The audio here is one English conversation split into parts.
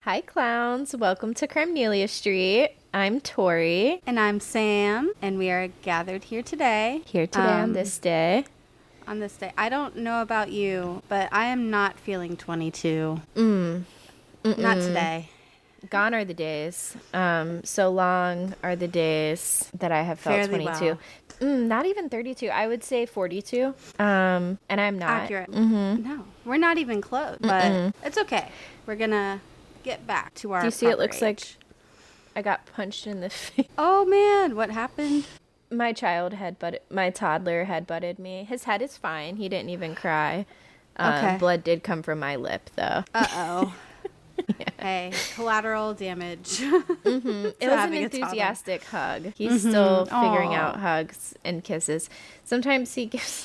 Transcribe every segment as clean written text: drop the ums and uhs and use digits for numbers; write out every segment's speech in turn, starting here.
Hi, clowns. Welcome to Crimelia Street. I'm Tori. And I'm Sam, and we are gathered here today. Here today on this day. On this day. I don't know about you, but I am not feeling 22. Not today. Gone are the days. So long are the days that I have felt Fairly 22. well. Not even 32. I would say 42. And I'm not. Accurate. No, we're not even close, but it's okay. We're going to get back to our Do you see it looks age. like I got punched in the face? Oh, man. What happened? My toddler had butted me. His head is fine. He didn't even cry. Okay. Blood did come from my lip, though. Uh-oh. Yeah. Hey, collateral damage. It was an enthusiastic hug. He's still figuring out hugs and kisses. Sometimes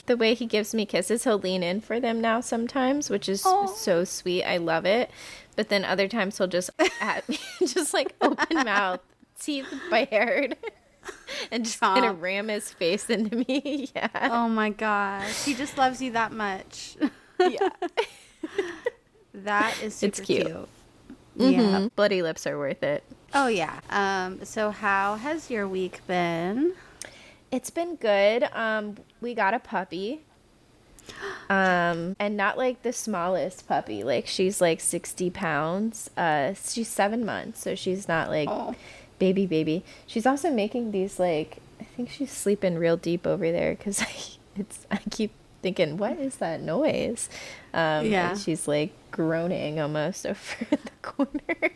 the way he gives me kisses, he'll lean in for them now sometimes, which is so sweet. I love it. But then other times he'll just at me, just like open mouth, teeth bared, and just kind of ram his face into me. Yeah. Oh my gosh. He just loves you that much. Yeah. That is super It's cute. Yeah. Bloody lips are worth it. Oh yeah. So how has your week been? It's been good. We got a puppy. And not like the smallest puppy. Like she's like 60 pounds. She's 7 months, so she's not like baby. She's also making these like, I think she's sleeping real deep over there because I keep thinking, what is that noise? And she's like groaning almost over in the corner.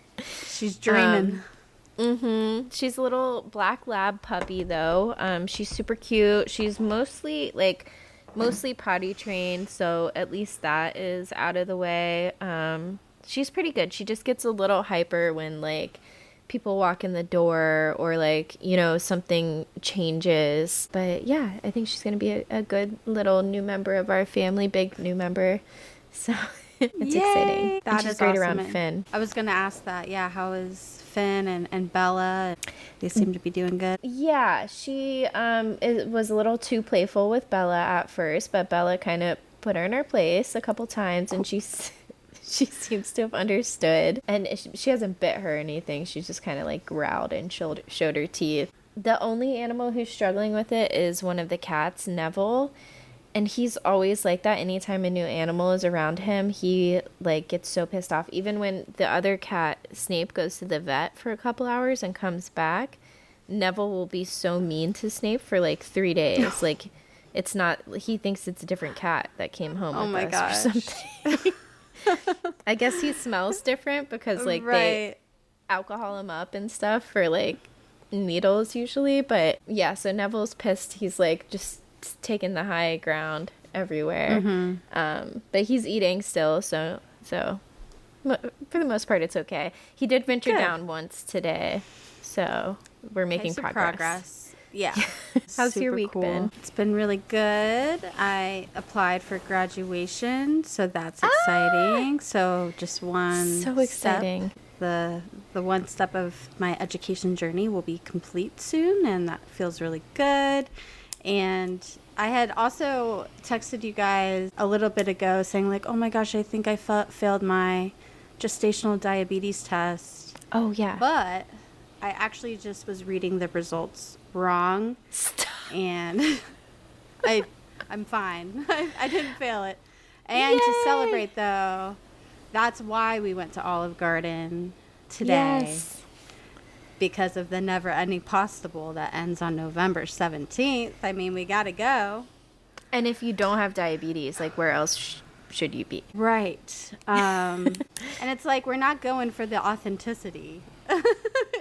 She's dreaming. She's a little black lab puppy though. She's super cute. She's mostly potty trained, so at least that is out of the way. She's pretty good. She just gets a little hyper when like people walk in the door or like, something changes. But yeah, I think she's going to be a good little new member of our family, big new member. So it's exciting. That she's is great awesome. around Finn. I was going to ask that. Yeah, how is Finn and Bella? They seem to be doing good. Yeah, she was a little too playful with Bella at first, but Bella kind of put her in her place a couple times, and she seems to have understood. And she hasn't bit her or anything. She's just kind of like growled and showed her teeth. The only animal who's struggling with it is one of the cats, Neville. And he's always like that. Anytime a new animal is around him, he like gets so pissed off. Even when the other cat, Snape, goes to the vet for a couple hours and comes back, Neville will be so mean to Snape for like 3 days. Like it's not, he thinks it's a different cat that came home with us or something. I guess he smells different because like they alcohol him up and stuff for like needles usually. But yeah, so Neville's pissed. He's like just taking the high ground everywhere. But he's eating still, so for the most part it's okay. He did venture down once today, so we're making progress. Yeah. How's your week been? It's been really good. I applied for graduation, so that's exciting. So just one so exciting step. The one step of my education journey will be complete soon, and that feels really good. And I had also texted you guys a little bit ago saying like, oh my gosh, I think I failed my gestational diabetes test. Oh, yeah. But I actually just was reading the results wrong. Stop. And I'm fine. I didn't fail it. And to celebrate, though, that's why we went to Olive Garden today. Yes. Because of the never-ending pasta bowl that ends on November 17th. I mean, we got to go. And if you don't have diabetes, like where else should you be? Right. And it's like we're not going for the authenticity.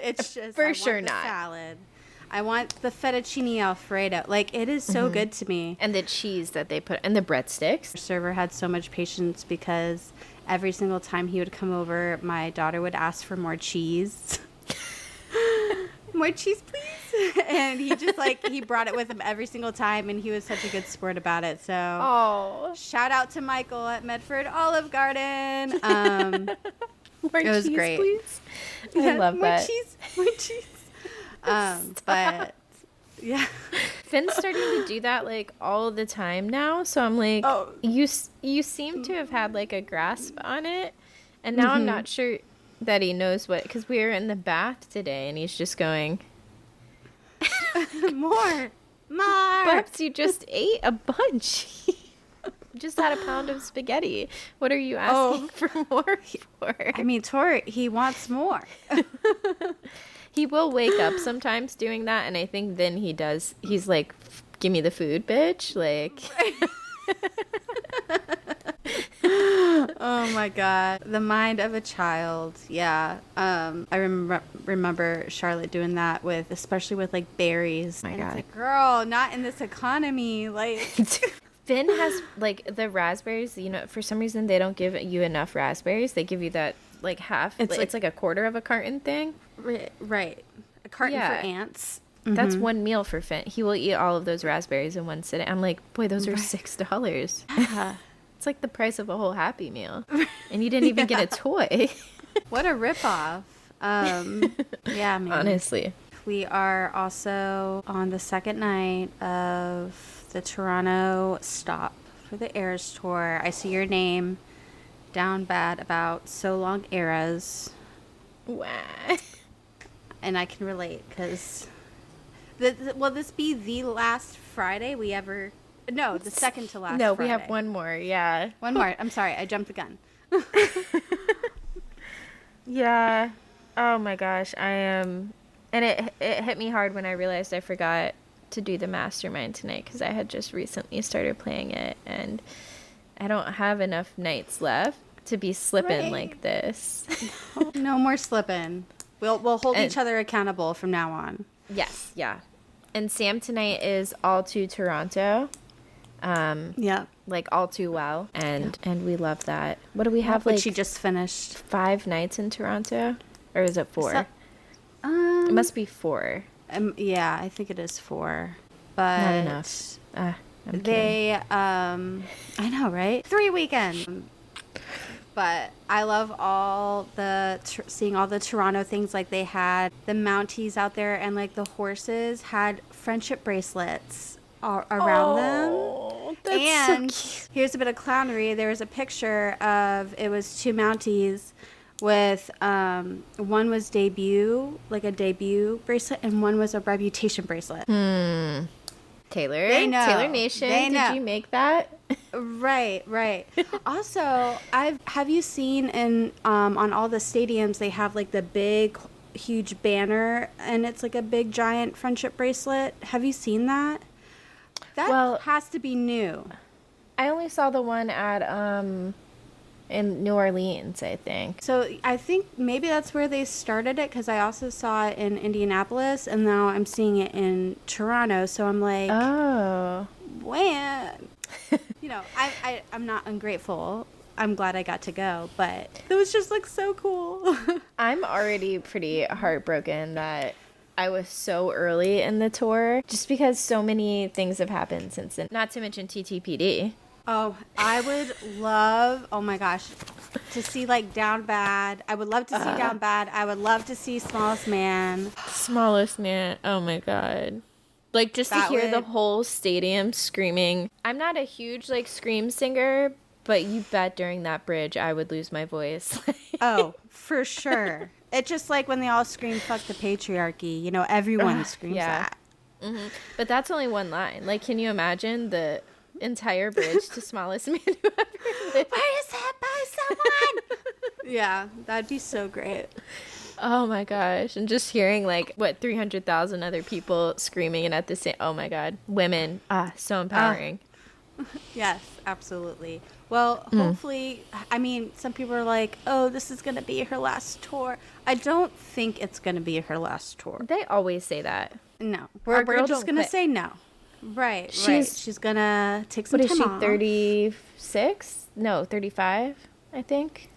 It's just for I sure want the not. salad. I want the fettuccine Alfredo. Like it is so good to me. And the cheese that they put and the breadsticks. The server had so much patience because every single time he would come over, my daughter would ask for more cheese. More cheese, please. And he just he brought it with him every single time, and he was such a good sport about it. So shout out to Michael at Medford Olive Garden. More it was cheese, great. Please. I love that. More cheese. But yeah, Finn's starting to do that like all the time now. So I'm like, you seem to have had like a grasp on it, and now I'm not sure that he knows what, because we were in the bath today and he's just going, More. Bubs, you just ate a bunch. You just had a pound of spaghetti. What are you asking for more for? I mean, Tori, he wants more. He will wake up sometimes doing that, and I think then he's like, give me the food, bitch. Like. Oh my god, the mind of a child. Yeah. I remember Charlotte doing that especially with like berries. My and god. it's like, girl, not in this economy. Like Finn has like the raspberries, for some reason they don't give you enough raspberries. They give you that like half, it's like a quarter of a carton thing. Right. A carton for ants. That's one meal for Finn. He will eat all of those raspberries in one sitting. I'm like, boy, those are $6. Yeah. It's like the price of a whole Happy Meal. And you didn't even get a toy. What a ripoff. Yeah, man. Honestly. We are also on the second night of the Toronto stop for the Eras Tour. I see your name down bad about So Long Eras. Wow. And I can relate because... will this be the last Friday we ever... No, the second to last No, Friday. we have one more, yeah. One more. I'm sorry, I jumped the gun. Yeah. Oh my gosh, I am... And it hit me hard when I realized I forgot to do the mastermind tonight because I had just recently started playing it, and I don't have enough nights left to be slipping like this. No more slipping. We'll hold each other accountable from now on. Yes, yeah. And Sam tonight is all to Toronto. Yeah. Like all too well, and we love that. What do we have? Which Like she just finished. 5 nights in Toronto, or is it 4? So, it must be 4. Yeah, I think it is 4, but Not enough. I'm they, I know, right? 3 weekends. But I love all seeing all the Toronto things. Like they had the Mounties out there, and like the horses had friendship bracelets around them. That's And so cute. here's a bit of clownery. There was a picture of, it was 2 Mounties with, one was like a debut bracelet, and one was a reputation bracelet. Taylor, They know. Taylor Nation, They know. did you make that? Right. Also, have you seen on all the stadiums they have like the big, huge banner, and it's like a big giant friendship bracelet. Have you seen that? That has to be new. I only saw the one at in New Orleans, I think. So I think maybe that's where they started it, because I also saw it in Indianapolis, and now I'm seeing it in Toronto. So I'm like, Oh. when? I'm not ungrateful. I'm glad I got to go, but it was just like so cool. I'm already pretty heartbroken that I was so early in the tour, just because so many things have happened since then. Not to mention TTPD. Oh, I would love, oh my gosh, to see like Down Bad. I would love to see Down Bad. I would love to see Smallest Man. Smallest Man. Oh my God. Like just to hear the whole stadium screaming. I'm not a huge like scream singer, but you bet during that bridge I would lose my voice. Oh, for sure. It's just like when they all scream, fuck the patriarchy. Everyone screams that. Mm-hmm. But that's only one line. Like, can you imagine the entire bridge to Smallest Man who ever lived? Where is that by someone? Yeah, that'd be so great. Oh my gosh. And just hearing 300,000 other people screaming, and at the same, oh my God, women, so empowering. Yes, absolutely. Well, hopefully, I mean, some people are like, oh, this is going to be her last tour. I don't think it's going to be her last tour. They always say that. No. We're just going to say no. Right. She's going to take some time off. What is she, 36? No, 35, I think.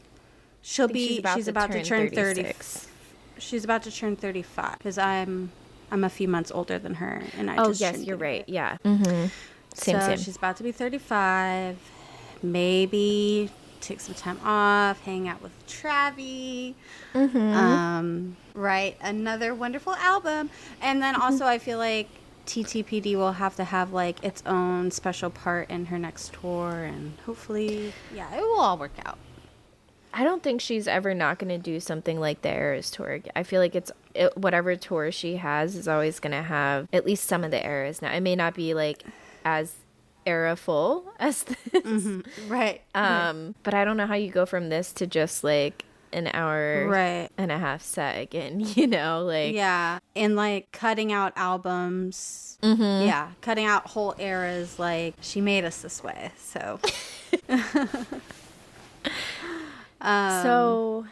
She's about to turn 36. She's about to turn 35, because I'm a few months older than her, and you're right. Yeah. Mm-hmm. Same. She's about to be 35. Maybe take some time off, hang out with Travi. Mm-hmm. Write another wonderful album, and then also I feel like TTPD will have to have its own special part in her next tour, and hopefully, it will all work out. I don't think she's ever not going to do something like the Eras tour. I feel like whatever tour she has is always going to have at least some of the eras. Now, it may not be like as era full as this. Mm-hmm. Right. But I don't know how you go from this to just like an hour right. and a half set again, you know, like. Yeah. And like cutting out albums. Mm-hmm. Yeah. Cutting out whole eras. Like she made us this way. So. So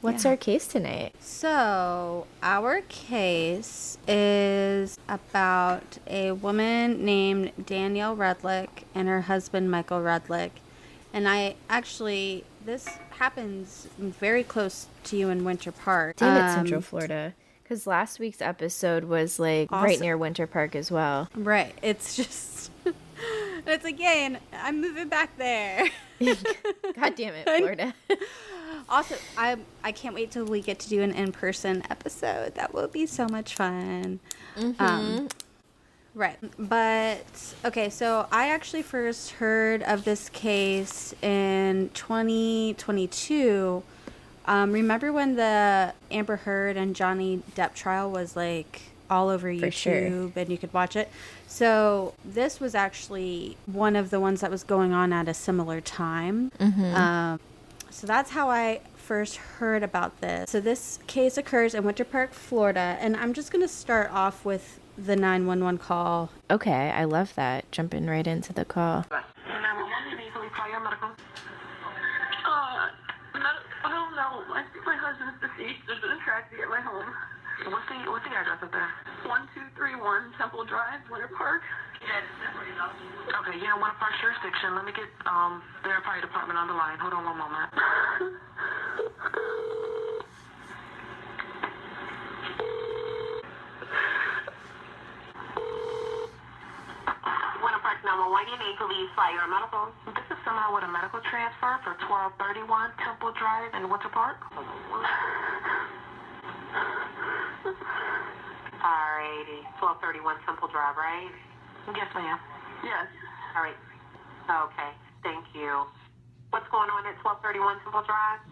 what's our case tonight? So our case is about a woman named Danielle Redlick and her husband Michael Redlick. And this happens very close to you in Winter Park. Damn it, Central Florida. Because last week's episode was like right near Winter Park as well. Right. It's just, it's like, yay, and I'm moving back there. God damn it, Florida. Also, I can't wait till we get to do an in-person episode. That will be so much fun. Mm-hmm. Right. But, okay, so I actually first heard of this case in 2022. Remember when the Amber Heard and Johnny Depp trial was like all over YouTube and you could watch it? So this was actually one of the ones that was going on at a similar time. Mm-hmm. So that's how I first heard about this. So this case occurs in Winter Park, Florida, and I'm just going to start off with the 911 call. Okay, I love that. Jumping right into the call. 911, easily call your medical. I don't know. I think my husband's deceased. There's been a tragedy at my home. What's the address up there? 1231 Temple Drive, Winter Park. Okay, yeah, Winter Park jurisdiction. Let me get their fire department on the line. Hold on one moment. Winter Park number 1, you need police, fire, or medical. This is somehow with a medical transfer for 1231 Temple Drive in Winter Park. Alrighty, 1231 Temple Drive, right? Yes, ma'am. Yes. All right. Okay, thank you. What's going on at 1231 Temple Drive?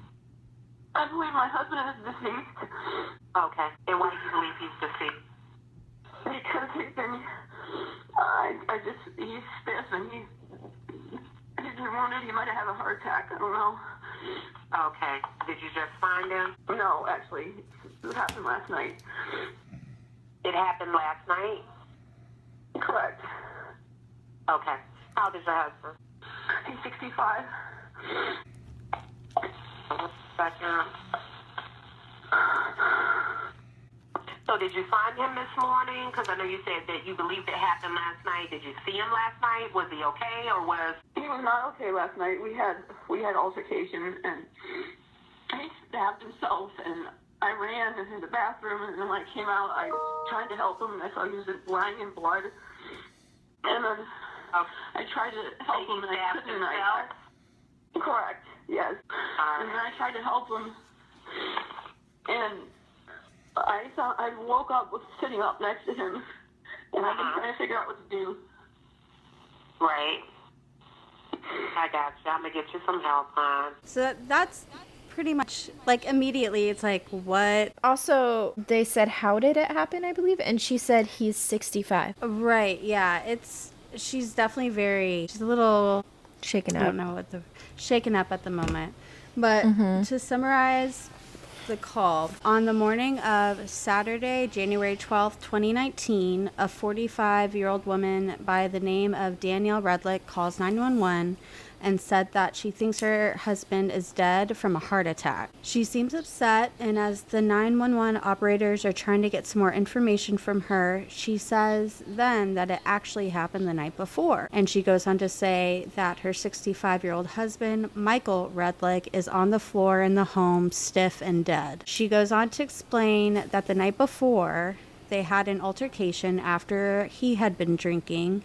I believe my husband is deceased. Okay, and why do you believe he's deceased? Because he's been, he's stiff and he's been wounded. He might have had a heart attack. I don't know. Okay, did you just find him? No, actually, it happened last night. It happened last night? Correct. Okay. How old is your husband? He's 65. So did you find him this morning? Because I know you said that you believed it happened last night. Did you see him last night? Was he okay or was... He was not okay last night. We had altercation and he stabbed himself and I ran into the bathroom and then when I came out, I tried to help him and I saw he was lying in blood. And then I tried to help him and I couldn't. Correct, yes. And then I tried to help him and I woke up sitting up next to him and I've been trying to figure out what to do. Right. I got you. I'm going to get you some help, hon. So that's pretty much, like, immediately, it's like, what? Also, they said, how did it happen, I believe? And she said he's 65. Right, yeah. She's definitely she's a little... Shaken up. I don't know shaken up at the moment. But to summarize the call, on the morning of Saturday, January 12th, 2019, a 45-year-old woman by the name of Danielle Redlick calls 911 and said that she thinks her husband is dead from a heart attack. She seems upset, and as the 911 operators are trying to get some more information from her, she says then that it actually happened the night before. And she goes on to say that her 65-year-old husband, Michael Redlick, is on the floor in the home, stiff and dead. She goes on to explain that the night before, they had an altercation after he had been drinking.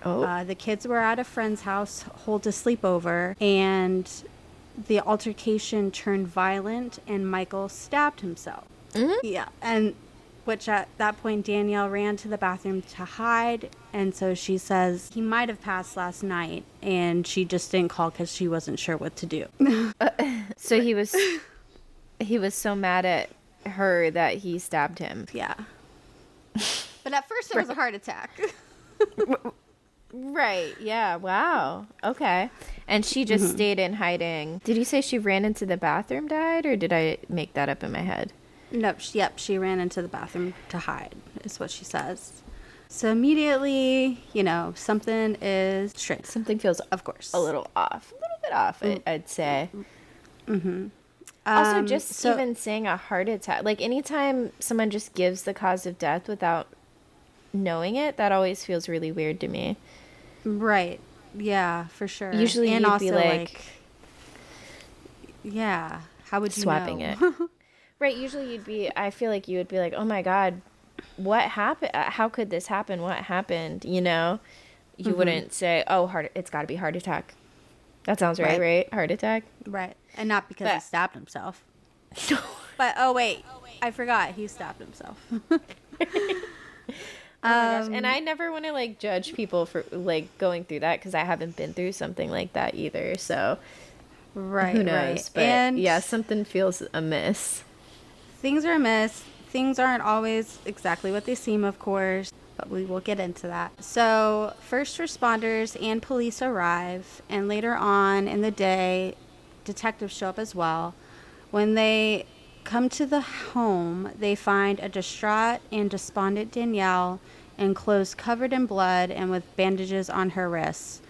The kids were at a friend's house, hold a sleepover, and the altercation turned violent, and Michael stabbed himself. Mm-hmm. Yeah, and which at that point Danielle ran to the bathroom to hide, and so she says he might have passed last night, and she just didn't call because she wasn't sure what to do. So he was so mad at her that he stabbed him. Yeah. But at first it was a heart attack. Right. Yeah. Wow. Okay. And she just stayed in hiding. Did you say she ran into the bathroom, died, or did I make that up in my head? Nope. She ran into the bathroom to hide, is what she says. So immediately, something is strange. Something feels, of course, a little bit off, I'd say. Mm-hmm. Also, just even saying a heart attack, like anytime someone just gives the cause of death without knowing it, that always feels really weird to me. Right. Yeah, for sure. Usually and you'd also be like, yeah, how would you swapping know? it. Right. Usually I feel like you would be like, oh my God, what happened? How could this happen? What happened? You wouldn't say, oh, it's got to be heart attack. That sounds right? Heart attack. Right. And not because he stabbed himself. But, oh, wait. I forgot. He stabbed himself. Oh my gosh. And I never want to judge people for going through that, because I haven't been through something like that either. So who knows? Right. But and yeah, something feels amiss. Things are amiss. Things aren't always exactly what they seem, of course, but we will get into that. So first responders and police arrive, and later on in the day, detectives show up as well. When they come to the home, they find a distraught and despondent Danielle in clothes covered in blood and with bandages on her wrists.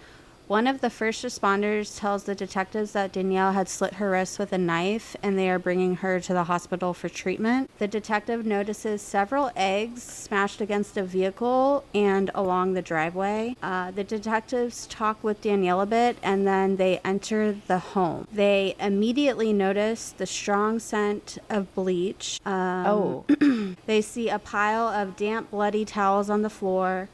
One of the first responders tells the detectives that Danielle had slit her wrists with a knife, and they are bringing her to the hospital for treatment. The detective notices several eggs smashed against a vehicle and along the driveway. The detectives talk with Danielle a bit, and then they enter the home. They immediately notice the strong scent of bleach. They see a pile of damp, bloody towels on the floor.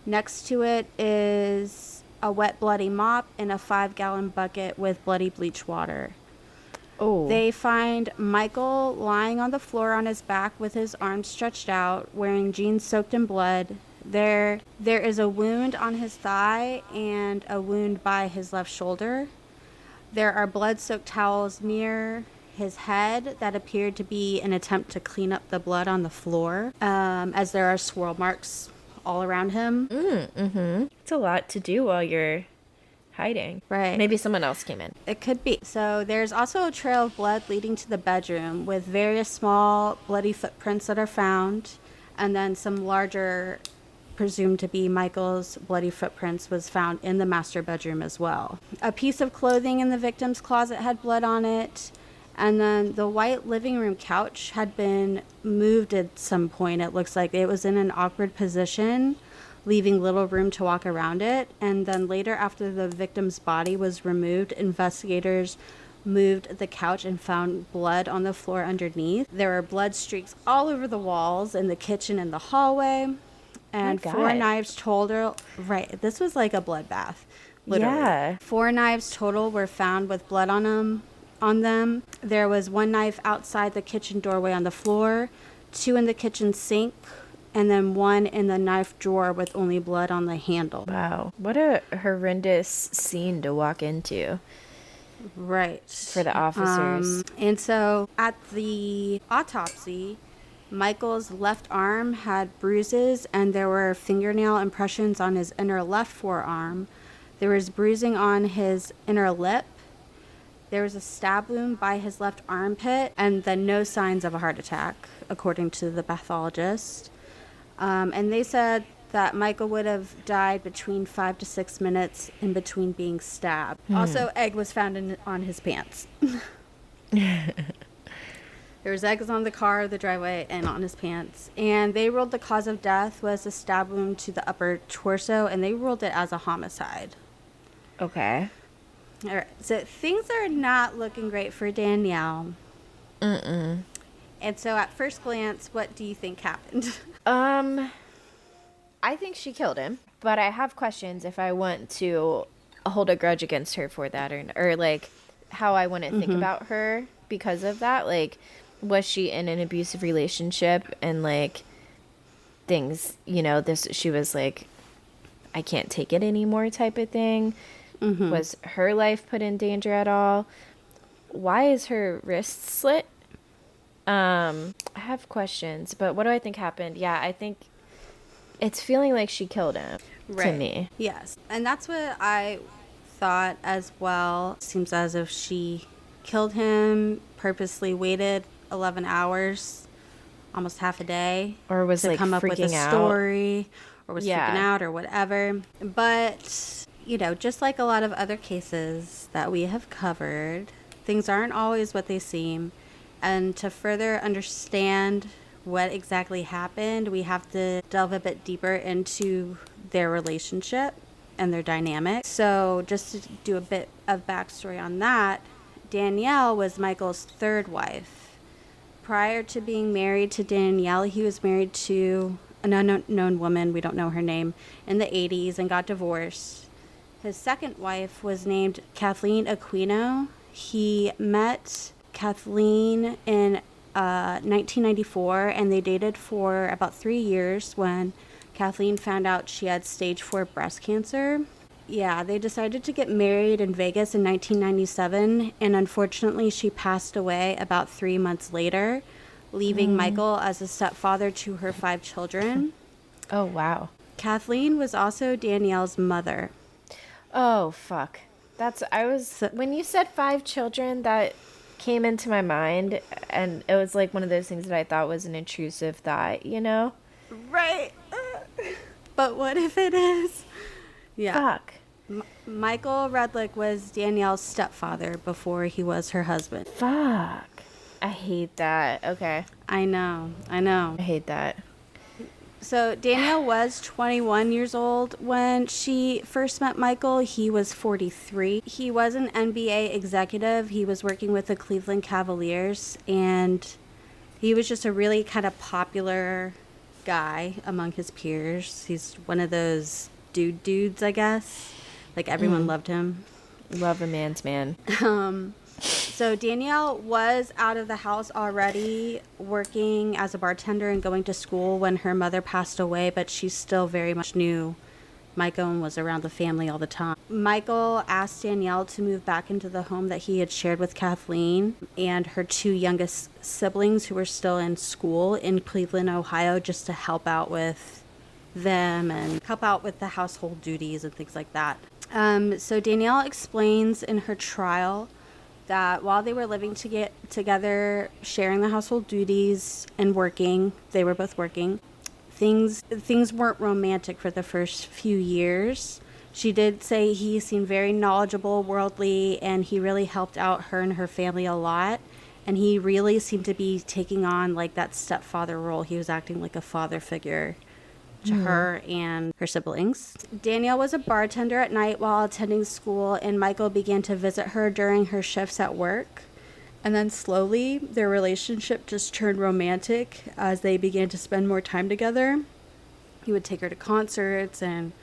Next to it is a wet, bloody mop and a 5-gallon bucket with bloody bleach water. Oh. They find Michael lying on the floor on his back with his arms stretched out, wearing jeans soaked in blood. There is a wound on his thigh and a wound by his left shoulder. There are blood-soaked towels near his head that appeared to be an attempt to clean up the blood on the floor, as there are swirl marks all around him. It's a lot to do while you're hiding. Right. Maybe someone else came in. It could be. So there's also a trail of blood leading to the bedroom with various small bloody footprints that are found, and then some larger, presumed to be Michael's bloody footprints, was found in the master bedroom as well. A piece of clothing in the victim's closet had blood on it. And then the white living room couch had been moved at some point. It looks like it was in an awkward position, leaving little room to walk around it. And then later, after the victim's body was removed, investigators moved the couch and found blood on the floor underneath. There were blood streaks all over the walls, in the kitchen and the hallway. And 4 knives total. Right. This was like a bloodbath. Literally. Yeah. 4 knives total were found with blood on them. There was 1 knife outside the kitchen doorway on the floor, 2 in the kitchen sink, and then 1 in the knife drawer with only blood on the handle. Wow. What a horrendous scene to walk into. Right. For the officers. And so at the autopsy, Michael's left arm had bruises, and there were fingernail impressions on his inner left forearm. There was bruising on his inner lip. There was a stab wound by his left armpit, and then no signs of a heart attack, according to the pathologist. And they said that Michael would have died between 5 to 6 minutes in between being stabbed. Also, egg was found on his pants. There was eggs on the car, the driveway, and on his pants. And they ruled the cause of death was a stab wound to the upper torso, and they ruled it as a homicide. Okay. All right, so things are not looking great for Danielle. And so at first glance, what do you think happened? I think she killed him, but I have questions if I want to hold a grudge against her for that, or like how I want to think about her because of that. Like, was she in an abusive relationship, and like things, she was like, I can't take it anymore type of thing. Was her life put in danger at all? why is her wrist slit? I have questions, but what do I think happened? Yeah, I think it's feeling like she killed him to me. Yes. And that's what I thought as well. Seems as if she killed him, purposely waited 11 hours, almost half a day, Or was to like come up with a freaking out. story, or was Yeah. freaking out or whatever. But, you know, just like a lot of other cases that we have covered, things aren't always what they seem. And to further understand what exactly happened, we have to delve a bit deeper into their relationship and their dynamic. So just to do a bit of backstory on that, Danielle was Michael's third wife. Prior to being married to Danielle, he was married to an unknown woman, we don't know her name, in the 80s and got divorced. His second wife was named Kathleen Aquino. He met Kathleen in 1994, and they dated for about 3 years when Kathleen found out she had stage 4 breast cancer. Yeah, they decided to get married in Vegas in 1997, and unfortunately she passed away about 3 months later, leaving Michael as a stepfather to her 5 children. Oh, wow. Kathleen was also Danielle's mother. Oh, fuck. When you said 5 children, that came into my mind, and it was like one of those things that I thought was an intrusive thought, you know? Right. But what if it is? Yeah. Fuck. Michael Redlick was Danielle's stepfather before he was her husband. Fuck. I hate that. Okay. I know. I hate that. So Danielle was 21 years old when she first met Michael. He was 43. He was an NBA executive. He was working with the Cleveland Cavaliers, and he was just a really kind of popular guy among his peers. He's one of those dudes, I guess. Like, everyone loved him. Love a man's man. So Danielle was out of the house already, working as a bartender and going to school when her mother passed away, but she still very much knew Michael and was around the family all the time. Michael asked Danielle to move back into the home that he had shared with Kathleen and her 2 youngest siblings who were still in school in Cleveland, Ohio, just to help out with them and help out with the household duties and things like that. So Danielle explains in her trial that while they were living together, sharing the household duties and working, they were both working, things weren't romantic for the first few years. She did say he seemed very knowledgeable, worldly, and he really helped out her and her family a lot. And he really seemed to be taking on like that stepfather role. He was acting like a father figure to her and her siblings. Danielle was a bartender at night while attending school, and Michael began to visit her during her shifts at work. And then slowly, their relationship just turned romantic as they began to spend more time together. He would take her to concerts and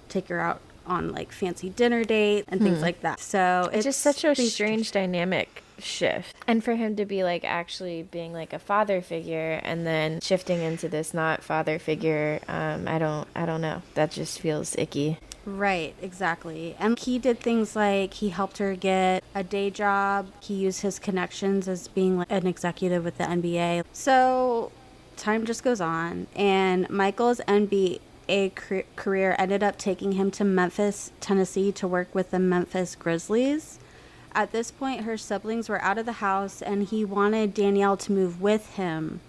take her out on like fancy dinner dates and things like that. So It's just such a strange dynamic shift. And for him to be like actually being like a father figure and then shifting into this not father figure, I don't know. That just feels icky. Right, exactly. And he did things like he helped her get a day job. He used his connections as being like an executive with the NBA. So time just goes on, and Michael's NBA career ended up taking him to Memphis, Tennessee to work with the Memphis Grizzlies. At this point, her siblings were out of the house, and he wanted Danielle to move with him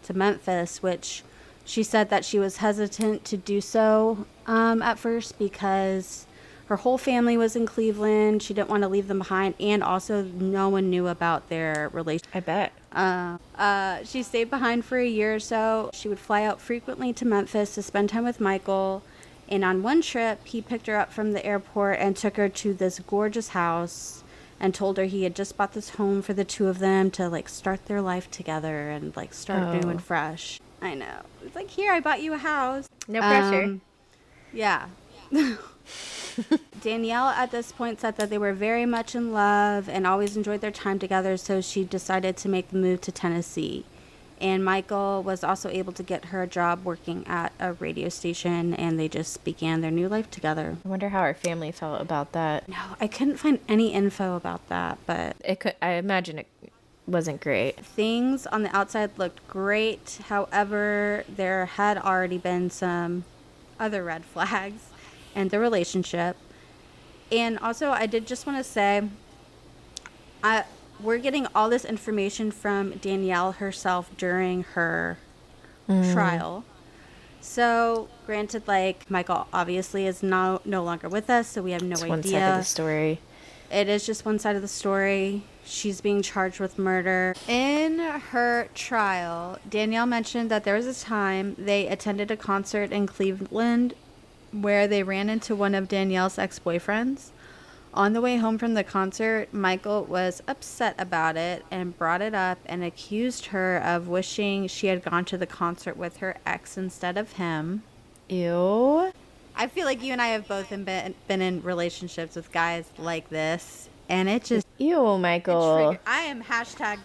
to Memphis, which she said that she was hesitant to do so at first because her whole family was in Cleveland. She didn't want to leave them behind, and also no one knew about their relationship. I bet. She stayed behind for a year or so. She would fly out frequently to Memphis to spend time with Michael. And on one trip, he picked her up from the airport and took her to this gorgeous house and told her he had just bought this home for the 2 of them to like start their life together and like start new and fresh. I know. It's like, here, I bought you a house. No pressure. Yeah. Danielle at this point said that they were very much in love and always enjoyed their time together, so she decided to make the move to Tennessee. And Michael was also able to get her a job working at a radio station, and they just began their new life together. I wonder how her family felt about that. No, I couldn't find any info about that, but I imagine it wasn't great. things on the outside looked great. However, there had already been some other red flags in the relationship. And also, I did just want to say, we're getting all this information from Danielle herself during her trial. So, granted, like, Michael obviously is no longer with us, so we have no idea. One side of the story. It is just one side of the story. She's being charged with murder. In her trial, Danielle mentioned that there was a time they attended a concert in Cleveland where they ran into one of Danielle's ex-boyfriends. On the way home from the concert, Michael was upset about it and brought it up and accused her of wishing she had gone to the concert with her ex instead of him. Ew. I feel like you and I have both been in relationships with guys like this, and it just... Ew, Michael. I am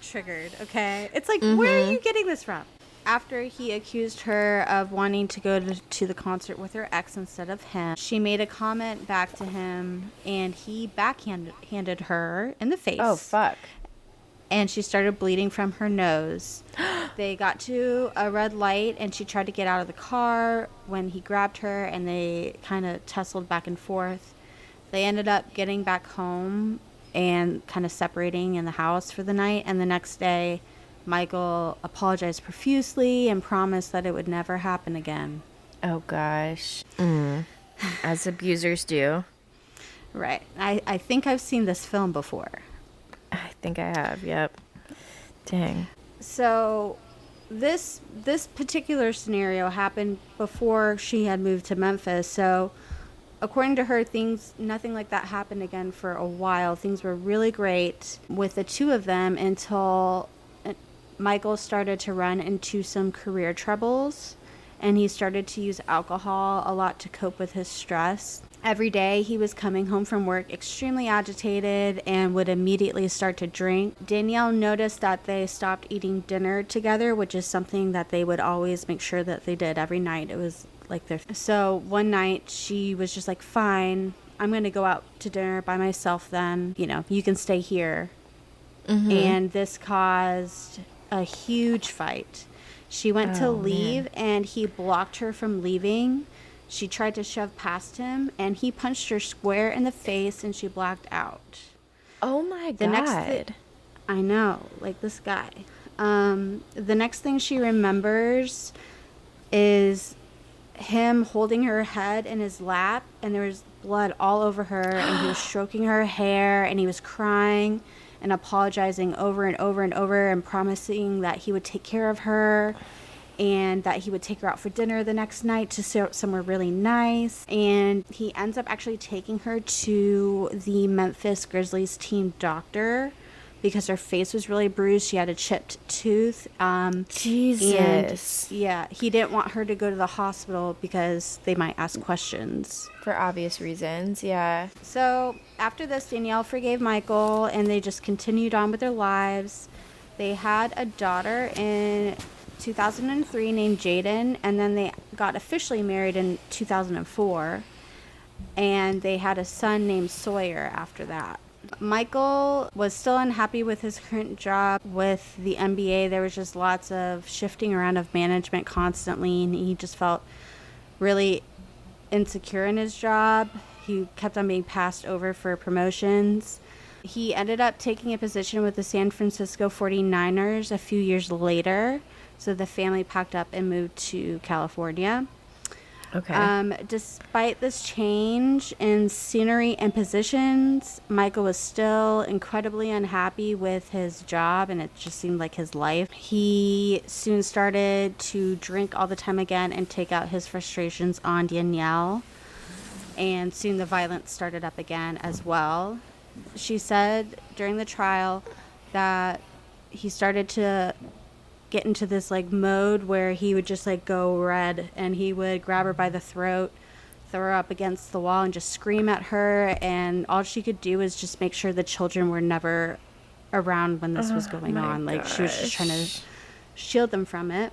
#triggered, okay? It's like, where are you getting this from? After he accused her of wanting to go to the concert with her ex instead of him, she made a comment back to him, and he backhanded her in the face. Oh, fuck. And she started bleeding from her nose. They got to a red light, and she tried to get out of the car when he grabbed her, and they kind of tussled back and forth. They ended up getting back home and kind of separating in the house for the night, and the next day, Michael apologized profusely and promised that it would never happen again. Oh, gosh. As abusers do. Right. I think I've seen this film before. I think I have, yep. Dang. So this particular scenario happened before she had moved to Memphis. So according to her, nothing like that happened again for a while. Things were really great with the two of them until Michael started to run into some career troubles, and he started to use alcohol a lot to cope with his stress. Every day he was coming home from work extremely agitated and would immediately start to drink. Danielle noticed that they stopped eating dinner together, which is something that they would always make sure that they did every night. It was like their... So one night she was just like, fine, I'm going to go out to dinner by myself then. You know, you can stay here. And this caused a huge fight. She went to leave, and he blocked her from leaving. She tried to shove past him, and he punched her square in the face, and she blacked out. Oh my God. I know, like this guy. The next thing she remembers is him holding her head in his lap, and there was blood all over her, and he was stroking her hair, and he was crying and apologizing over and over and over and promising that he would take care of her and that he would take her out for dinner the next night to somewhere really nice. And he ends up actually taking her to the Memphis Grizzlies team doctor because her face was really bruised. She had a chipped tooth. Jesus. And, yeah, he didn't want her to go to the hospital because they might ask questions. For obvious reasons, yeah. So after this, Danielle forgave Michael, and they just continued on with their lives. They had a daughter in 2003 named Jaden, and then they got officially married in 2004. And they had a son named Sawyer after that. Michael was still unhappy with his current job with the NBA. There was just lots of shifting around of management constantly, and he just felt really insecure in his job. He kept on being passed over for promotions. He ended up taking a position with the San Francisco 49ers a few years later, so the family packed up and moved to California. Okay. Despite this change in scenery and positions, Michael was still incredibly unhappy with his job, and it just seemed like his life. He soon started to drink all the time again and take out his frustrations on Danielle, and soon the violence started up again as well. She said during the trial that he started to get into this like mode where he would just like go red, and he would grab her by the throat, throw her up against the wall, and just scream at her, and all she could do was just make sure the children were never around when this was going on. Like, she was just trying to shield them from it.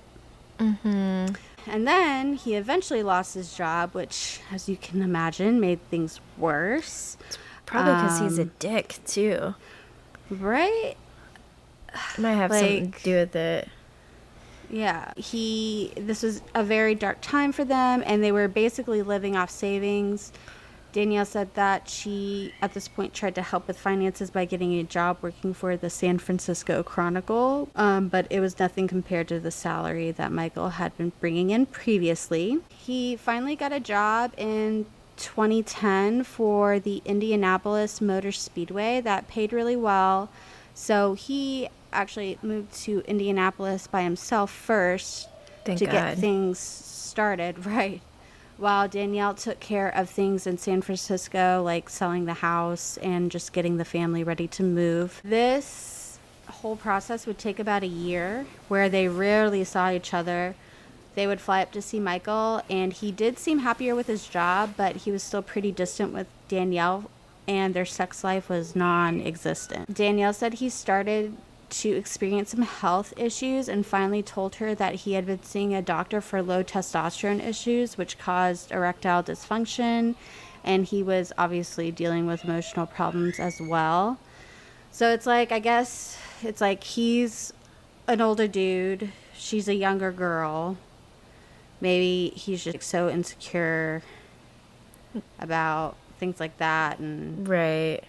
Mm-hmm. And then he eventually lost his job, which, as you can imagine, made things worse. Probably because he's a dick, too. Right? Might have something to do with it. Yeah. This was a very dark time for them, and they were basically living off savings. Danielle said that she, at this point, tried to help with finances by getting a job working for the San Francisco Chronicle, but it was nothing compared to the salary that Michael had been bringing in previously. He finally got a job in 2010 for the Indianapolis Motor Speedway that paid really well. So he actually moved to Indianapolis by himself first to get things started, right? While Danielle took care of things in San Francisco, like selling the house and just getting the family ready to move. This whole process would take about a year, where they rarely saw each other. They would fly up to see Michael, and he did seem happier with his job, but he was still pretty distant with Danielle, and their sex life was non-existent. Danielle said he started to experience some health issues and finally told her that he had been seeing a doctor for low testosterone issues, which caused erectile dysfunction, and he was obviously dealing with emotional problems as well. So it's like, I guess it's like he's an older dude, she's a younger girl. Maybe he's just so insecure about things like that, and right.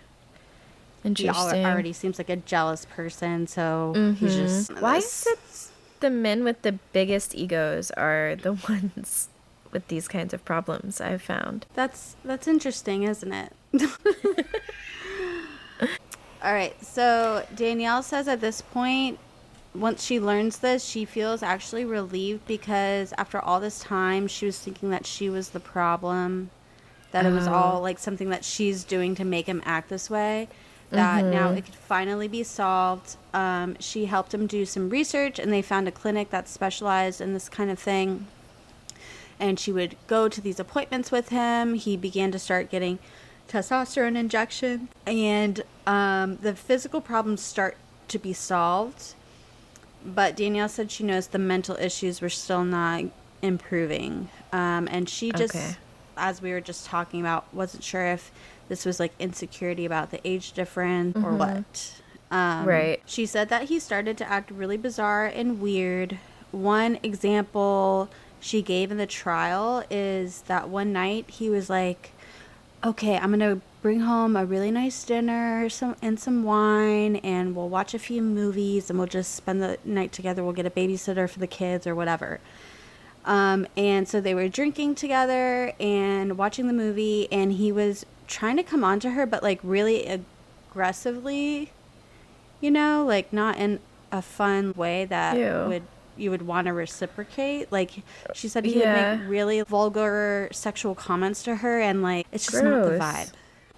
Interesting. He already seems like a jealous person, so he's just... Why is it the men with the biggest egos are the ones with these kinds of problems, I've found? That's interesting, isn't it? All right, so Danielle says at this point, once she learns this, she feels actually relieved, because after all this time, she was thinking that she was the problem, that it was all like something that she's doing to make him act this way. That now it could finally be solved. She helped him do some research, and they found a clinic that specialized in this kind of thing. And she would go to these appointments with him. He began to start getting testosterone injection, and the physical problems start to be solved. But Danielle said she knows the mental issues were still not improving. And she just, as we were just talking about, wasn't sure if this was like insecurity about the age difference or what. Right. She said that he started to act really bizarre and weird. One example she gave in the trial is that one night he was like, okay, I'm going to bring home a really nice dinner and some wine, and we'll watch a few movies, and we'll just spend the night together. We'll get a babysitter for the kids or whatever. And so they were drinking together and watching the movie, and he was trying to come on to her, but like really aggressively, you know, like not in a fun way that you would want to reciprocate. Like she said, he would make really vulgar sexual comments to her, and like it's just not the vibe.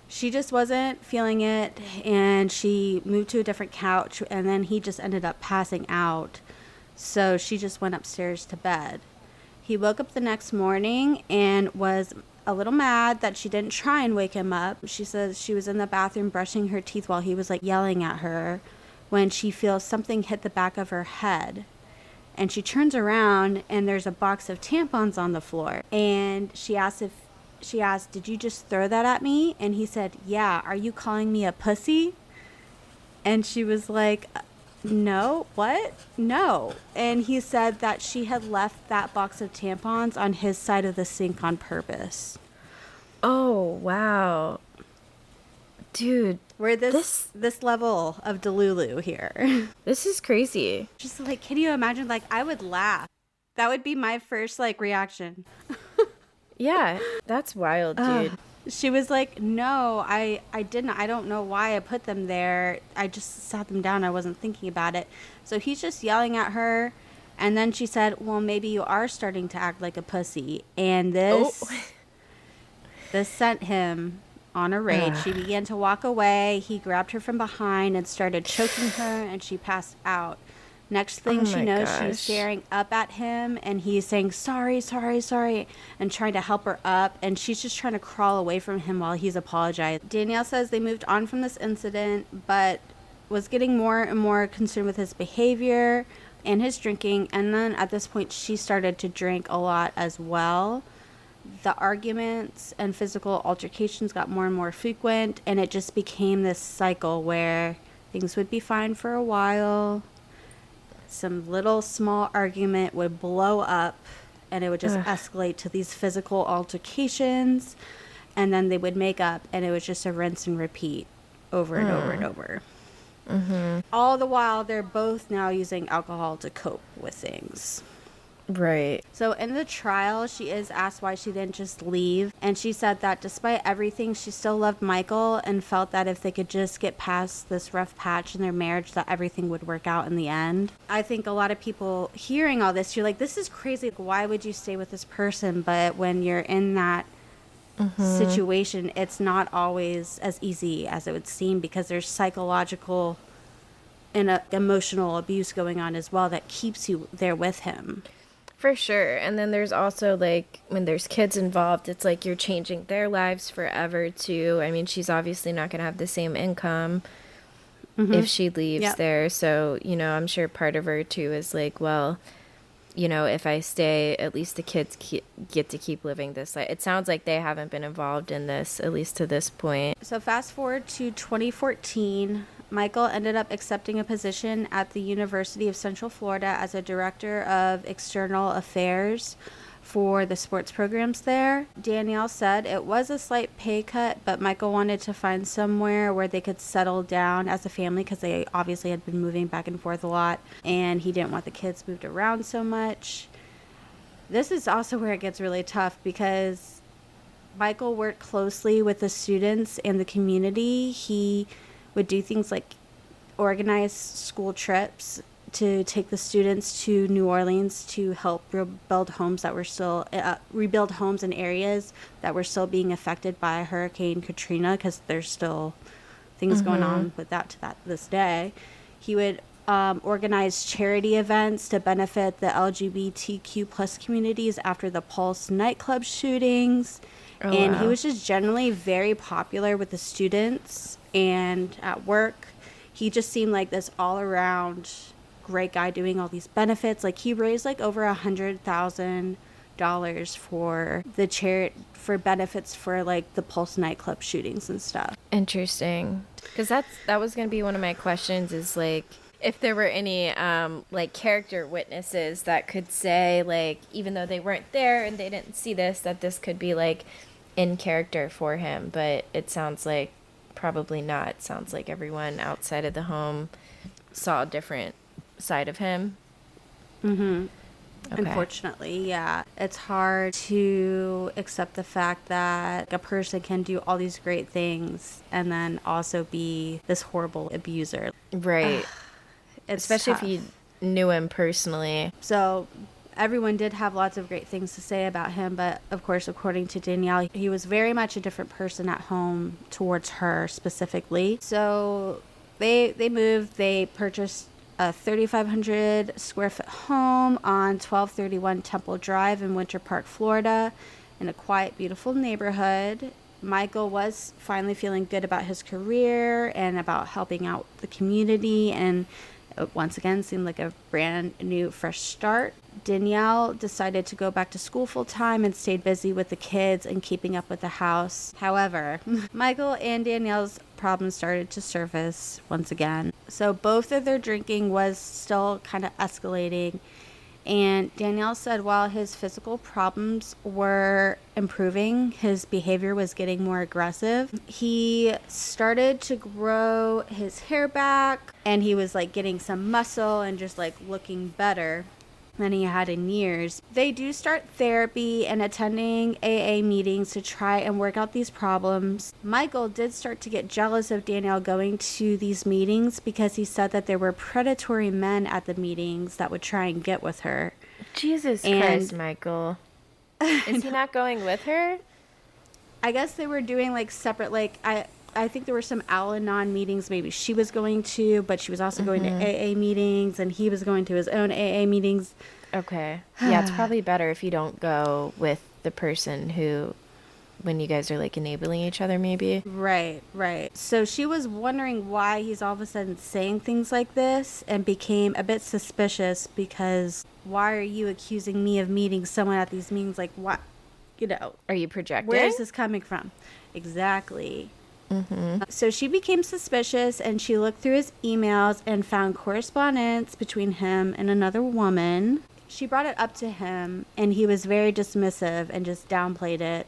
She just wasn't feeling it, and she moved to a different couch, and then he just ended up passing out. So she just went upstairs to bed. He woke up the next morning and was a little mad that she didn't try and wake him up. She says she was in the bathroom brushing her teeth while he was like yelling at her, when she feels something hit the back of her head. And she turns around, and there's a box of tampons on the floor. And she asked, did you just throw that at me? And he said, yeah, are you calling me a pussy? And she was like, no, what? No. And he said that she had left that box of tampons on his side of the sink on purpose. Oh, wow. Dude. We're this level of Delulu here. This is crazy. Just like, can you imagine? Like, I would laugh. That would be my first, like, reaction. Yeah, that's wild, dude. She was like, no, I didn't. I don't know why I put them there. I just sat them down. I wasn't thinking about it. So he's just yelling at her. And then she said, well, maybe you are starting to act like a pussy. And this sent him on a rage. She began to walk away. He grabbed her from behind and started choking her, and she passed out. Next thing she knows, she's staring up at him, and he's saying, sorry, sorry, sorry, and trying to help her up, and she's just trying to crawl away from him while he's apologizing. Danielle says they moved on from this incident, but was getting more and more concerned with his behavior. and his drinking. And then at this point, she started to drink a lot as well. The arguments and physical altercations got more and more frequent, and it just became this cycle where things would be fine for a while. Some little small argument would blow up, and it would just escalate to these physical altercations, and then they would make up, and it was just a rinse and repeat over and over and over. All the while, they're both now using alcohol to cope with things. Right. So in the trial, she is asked why she didn't just leave. And she said that despite everything, she still loved Michael and felt that if they could just get past this rough patch in their marriage, that everything would work out in the end. I think a lot of people hearing all this, you're like, this is crazy. Why would you stay with this person? But when you're in that situation, it's not always as easy as it would seem, because there's psychological and emotional abuse going on as well that keeps you there with him. For sure. And then there's also, like, when there's kids involved, it's like you're changing their lives forever, too. I mean, she's obviously not going to have the same income if she leaves there. So, you know, I'm sure part of her, too, is like, well, you know, if I stay, at least the kids get to keep living this life. It sounds like they haven't been involved in this, at least to this point. So fast forward to 2014, Michael ended up accepting a position at the University of Central Florida as a director of external affairs for the sports programs there. Danielle said it was a slight pay cut, but Michael wanted to find somewhere where they could settle down as a family, because they obviously had been moving back and forth a lot, and he didn't want the kids moved around so much. This is also where it gets really tough, because Michael worked closely with the students and the community. He would do things like organize school trips to take the students to New Orleans to help rebuild homes that were still rebuild homes in areas that were still being affected by Hurricane Katrina, because there's still things going on with that to this day. He would organize charity events to benefit the LGBTQ plus communities after the Pulse nightclub shootings. And he was just generally very popular with the students and at work. He just seemed like this all-around great guy doing all these benefits. Like, he raised like over $100,000 for the charity, for benefits for like the Pulse nightclub shootings and stuff. Interesting. Because that was going to be one of my questions, is like, if there were any like character witnesses that could say, like, even though they weren't there and they didn't see this, that this could be like in character for him. But it sounds like probably not. It sounds like everyone outside of the home saw a different side of him. Okay. Unfortunately, yeah. It's hard to accept the fact that a person can do all these great things and then also be this horrible abuser. Right. Especially tough. if you knew him personally. So everyone did have lots of great things to say about him, but of course, according to Danielle, he was very much a different person at home towards her specifically. So they moved. They purchased a 3,500 square foot home on 1231 Temple Drive in Winter Park, Florida, in a quiet, beautiful neighborhood. Michael was finally feeling good about his career and about helping out the community, and it once again seemed like a brand new, fresh start. Danielle decided to go back to school full time and stayed busy with the kids and keeping up with the house. However, Michael and Danielle's problems started to surface once again. So both of their drinking was still kind of escalating. And Danielle said while his physical problems were improving, his behavior was getting more aggressive. He started to grow his hair back, and he was like getting some muscle and just like looking better than he had in years. They do start therapy and attending AA meetings to try and work out these problems. Michael did start to get jealous of Danielle going to these meetings, because he said that there were predatory men at the meetings that would try and get with her. Jesus Christ, Michael. Is he not going with her? I guess they were doing like separate, like I think there were some Al-Anon meetings maybe she was going to, but she was also going to AA meetings, and he was going to his own AA meetings. Okay. Yeah, it's probably better if you don't go with the person who when you guys are like enabling each other, maybe. Right, right. So she was wondering why he's all of a sudden saying things like this and became a bit suspicious because why are you accusing me of meeting someone at these meetings? Like, what? You know, Are you projecting? where is this coming from? Exactly. So she became suspicious and she looked through his emails and found correspondence between him and another woman. She brought it up to him and he was very dismissive and just downplayed it,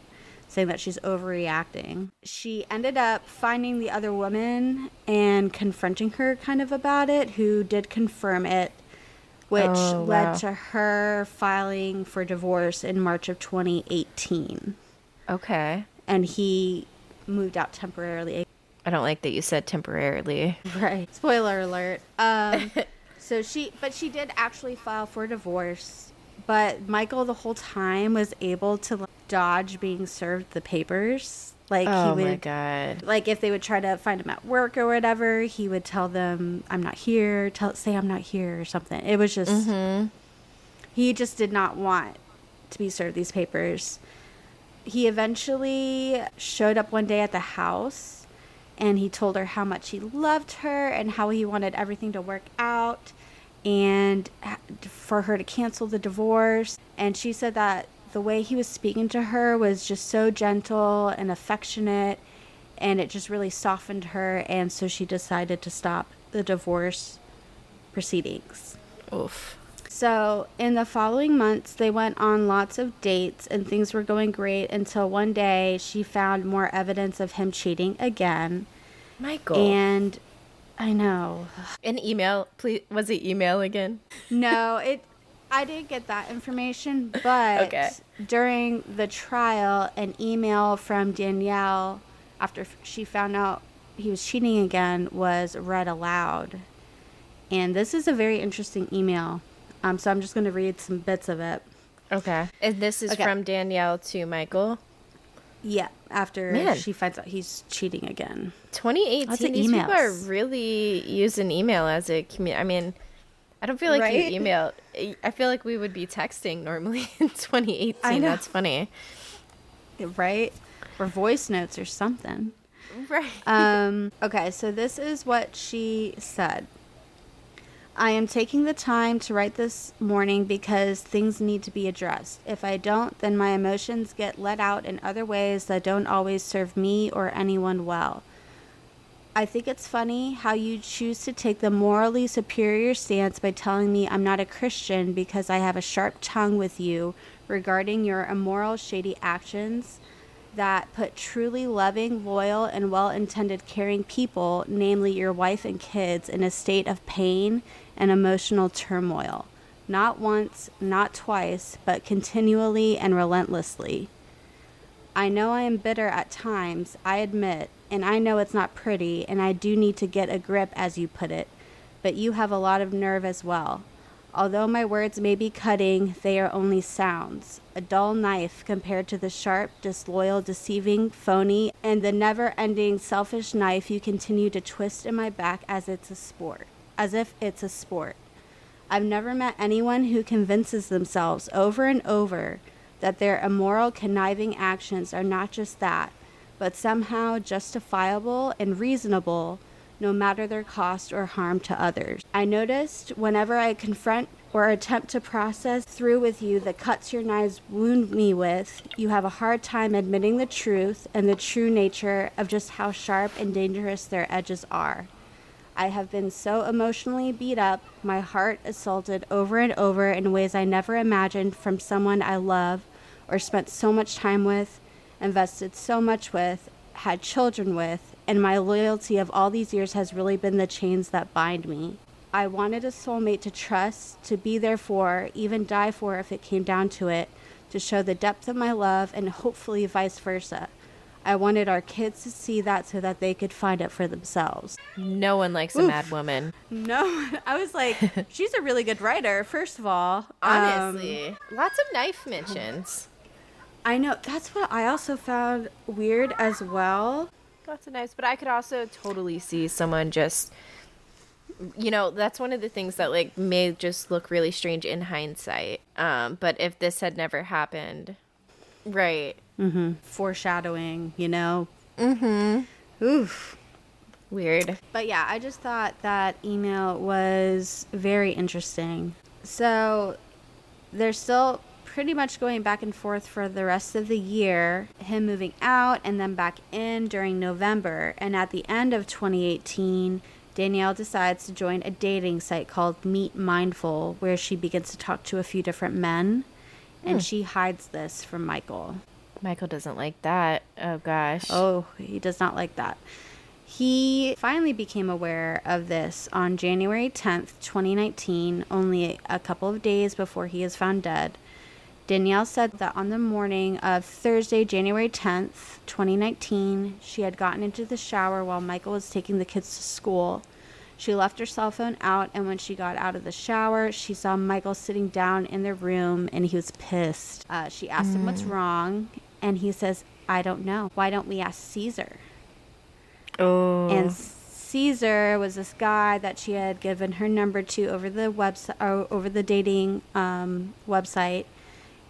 saying that she's overreacting. She ended up finding the other woman and confronting her kind of about it, who did confirm it, which led to her filing for divorce in March of 2018. Okay. And he moved out temporarily. I don't like that you said temporarily. Right. Spoiler alert. So she did actually file for divorce, but Michael the whole time was able to like, dodge being served the papers. Like Oh he would, my God. like if they would try to find him at work or whatever, he would tell them, "I'm not here." Say I'm not here or something. It was just he just did not want to be served these papers. He eventually showed up one day at the house and he told her how much he loved her and how he wanted everything to work out and for her to cancel the divorce. And she said that the way he was speaking to her was just so gentle and affectionate, and it just really softened her. And so she decided to stop the divorce proceedings. Oof. So in the following months, they went on lots of dates and things were going great until one day she found more evidence of him cheating again. Michael. And I know. An email, please. Was it email again? No, I didn't get that information, but Okay. during the trial, an email from Danielle after she found out he was cheating again was read aloud. And this is a very interesting email. So I'm just going to read some bits of it. Okay. And this is from Danielle to Michael? Yeah, after Man. she finds out he's cheating again. 2018, Lots of these people are emails. really using email as a I mean, I don't feel like you Right? email. I feel like we would be texting normally in 2018. I know. That's funny. Right? Or voice notes or something. Right. Okay, so this is what she said. I am taking the time to write this morning because things need to be addressed. If I don't, then my emotions get let out in other ways that don't always serve me or anyone well. I think it's funny how you choose to take the morally superior stance by telling me I'm not a Christian because I have a sharp tongue with you regarding your immoral, shady actions that put truly loving, loyal, and well-intended caring people, namely your wife and kids, in a state of pain and emotional turmoil. Not once, not twice, but continually and relentlessly. I know I am bitter at times, I admit, and I know it's not pretty, and I do need to get a grip, as you put it, but you have a lot of nerve as well. Although my words may be cutting, they are only sounds. A dull knife compared to the sharp, disloyal, deceiving, phony, and the never-ending selfish knife you continue to twist in my back as if it's a sport. I've never met anyone who convinces themselves over and over that their immoral, conniving actions are not just that, but somehow justifiable and reasonable, no matter their cost or harm to others. I noticed whenever I confront or attempt to process through with you the cuts your knives wound me with, you have a hard time admitting the truth and the true nature of just how sharp and dangerous their edges are. I have been so emotionally beat up, my heart assaulted over and over in ways I never imagined from someone I love or spent so much time with, invested so much with, had children with, and my loyalty of all these years has really been the chains that bind me. I wanted a soulmate to trust, to be there for, even die for if it came down to it, to show the depth of my love and hopefully vice versa. I wanted our kids to see that so that they could find it for themselves. No one likes a mad woman. No, I was like, she's a really good writer, first of all. Honestly. Lots of knife mentions. I know. That's what I also found weird as well. Lots of knives. But I could also totally see someone just, that's one of the things that like may just look really strange in hindsight. But if this had never happened, Right. Foreshadowing, you know? Mm-hmm. Oof. Weird. But yeah, I just thought that email was very interesting. So they're still pretty much going back and forth for the rest of the year, him moving out and then back in during November. And at the end of 2018, Danielle decides to join a dating site called Meet Mindful, where she begins to talk to a few different men. And she hides this from Michael. Michael doesn't like that. Oh, gosh. Oh, he does not like that. He finally became aware of this on January 10th, 2019, only a couple of days before he is found dead. Danielle said that on the morning of Thursday, January 10th, 2019, she had gotten into the shower while Michael was taking the kids to school. She left her cell phone out, and when she got out of the shower, she saw Michael sitting down in the room, and he was pissed. She asked him what's wrong, and he says, "I don't know. Why don't we ask Caesar?" Oh. And Caesar was this guy that she had given her number to over the website, over the dating website,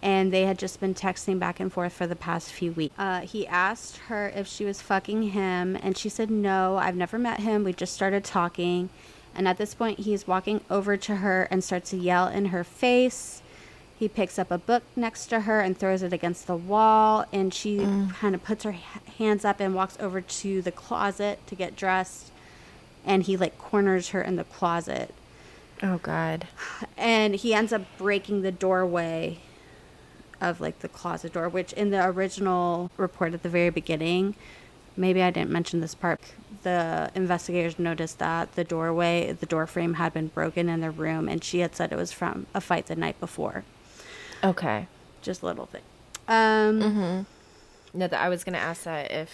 and they had just been texting back and forth for the past few weeks. He asked her if she was fucking him, and she said, "No, I've never met him. We just started talking." And at this point, he's walking over to her and starts to yell in her face. He picks up a book next to her and throws it against the wall, and she kind of puts her hands up and walks over to the closet to get dressed, and he like corners her in the closet. Oh, God. And he ends up breaking the doorway of like the closet door, which in the original report at the very beginning, maybe I didn't mention this part, the investigators noticed that the door frame had been broken in the room, and she had said it was from a fight the night before. Okay. Just a little thing. No, I was going to ask that if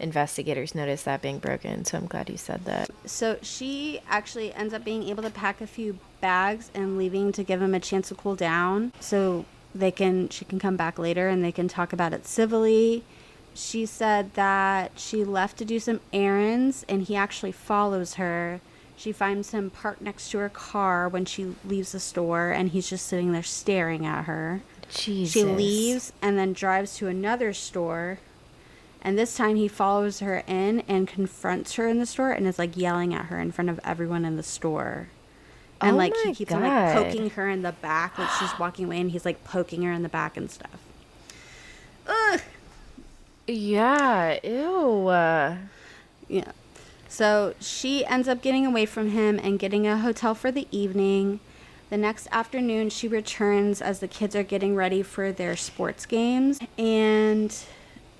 investigators noticed that being broken, so I'm glad you said that. So she actually ends up being able to pack a few bags and leaving to give him a chance to cool down, so she can come back later and they can talk about it civilly. She said that she left to do some errands, and he actually follows her. She finds him parked next to her car when she leaves the store, and he's just sitting there staring at her. Jesus. She leaves and then drives to another store, and this time he follows her in and confronts her in the store and is like yelling at her in front of everyone in the store. And like he keeps on like poking her in the back, like she's walking away, and he's like poking her in the back and stuff. Ugh. Yeah. Ew. Yeah. So she ends up getting away from him and getting a hotel for the evening. The next afternoon, she returns as the kids are getting ready for their sports games. And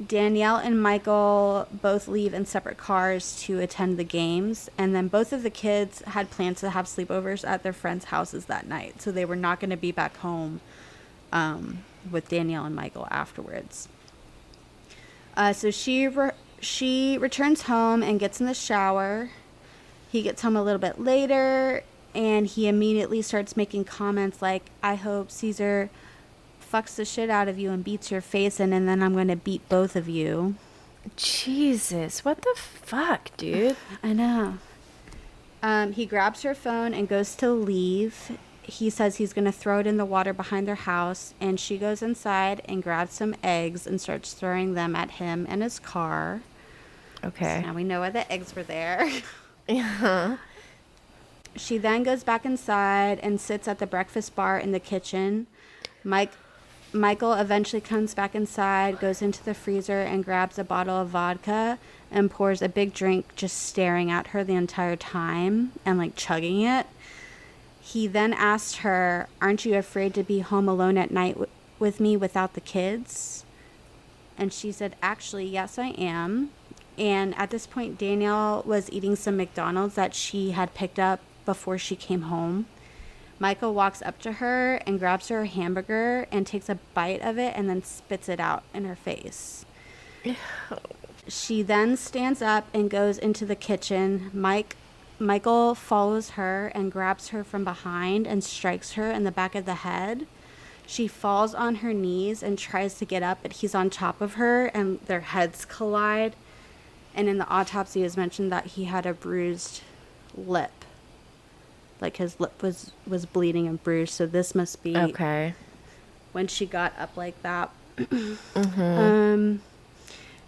Danielle and Michael both leave in separate cars to attend the games. And then both of the kids had plans to have sleepovers at their friends' houses that night. So they were not going to be back home with Danielle and Michael afterwards. So she returns home and gets in the shower. He gets home a little bit later, and he immediately starts making comments like, "I hope Caesar fucks the shit out of you and beats your face in, and then I'm going to beat both of you." Jesus, what the fuck, dude? I know. He grabs her phone and goes to leave. He says he's going to throw it in the water behind their house, and she goes inside and grabs some eggs and starts throwing them at him and his car. Okay. So now we know why the eggs were there. Yeah. She then goes back inside and sits at the breakfast bar in the kitchen. Michael eventually comes back inside, goes into the freezer and grabs a bottle of vodka and pours a big drink, just staring at her the entire time and like chugging it. He then asked her, "Aren't you afraid to be home alone at night with me without the kids?" And she said, "Actually, yes, I am." And at this point, Danielle was eating some McDonald's that she had picked up before she came home. Michael walks up to her and grabs her hamburger and takes a bite of it and then spits it out in her face. She then stands up and goes into the kitchen. Michael follows her and grabs her from behind and strikes her in the back of the head. She falls on her knees and tries to get up, but he's on top of her and their heads collide. And in the autopsy, it was mentioned that he had a bruised lip. Like his lip was bleeding and bruised. So this must be Okay. when she got up like that.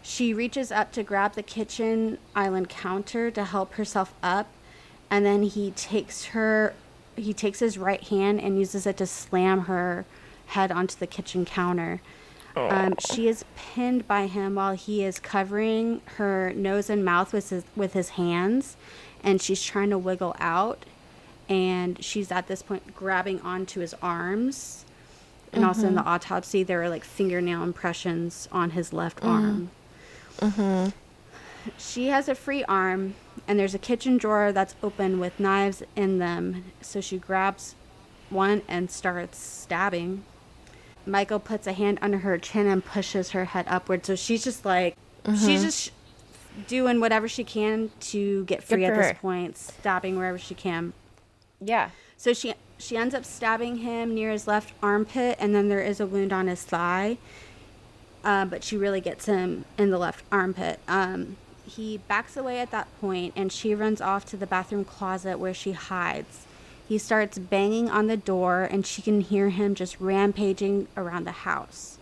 She reaches up to grab the kitchen island counter to help herself up, and then he takes his right hand and uses it to slam her head onto the kitchen counter. She is pinned by him while he is covering her nose and mouth with his hands, and she's trying to wiggle out, and she's at this point grabbing onto his arms. And also in the autopsy, there were like fingernail impressions on his left arm. She has a free arm, and there's a kitchen drawer that's open with knives in them. So she grabs one and starts stabbing. Michael puts a hand under her chin and pushes her head upward. So she's just like, she's just doing whatever she can to get free at this point, stabbing wherever she can. Yeah. So she ends up stabbing him near his left armpit, and then there is a wound on his thigh. But she really gets him in the left armpit. He backs away at that point, and she runs off to the bathroom closet where she hides. He starts banging on the door, and she can hear him just rampaging around the house.